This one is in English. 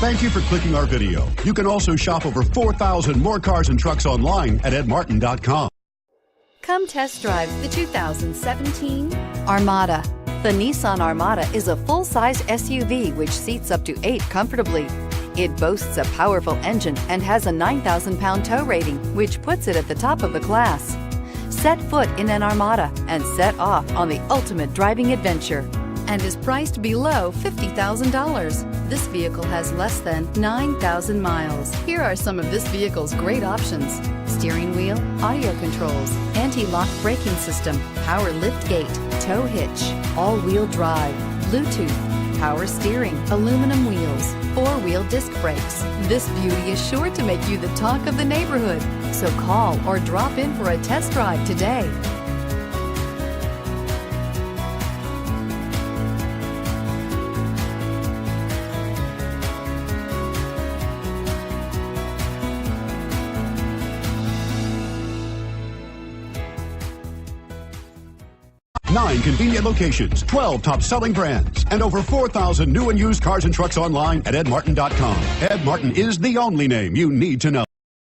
Thank you for clicking our video. You can also shop over 4,000 more cars and trucks online at edmartin.com. Come test drive the 2017 Armada. The Nissan Armada is a full-size SUV which seats up to 8 comfortably. It boasts a powerful engine and has a 9,000-pound tow rating, which puts it at the top of the class. Set foot in an Armada and set off on the ultimate driving adventure, and is priced below $50,000. This vehicle has less than 9,000 miles. Here are some of this vehicle's great options: steering wheel audio controls, anti-lock braking system, power liftgate, tow hitch, all-wheel drive, Bluetooth, power steering, aluminum wheels, 4-wheel disc brakes. This beauty is sure to make you the talk of the neighborhood. So call or drop in for a test drive today. Nine convenient locations, 12 top-selling brands, and over 4,000 new and used cars and trucks online at edmartin.com. Ed Martin is the only name you need to know.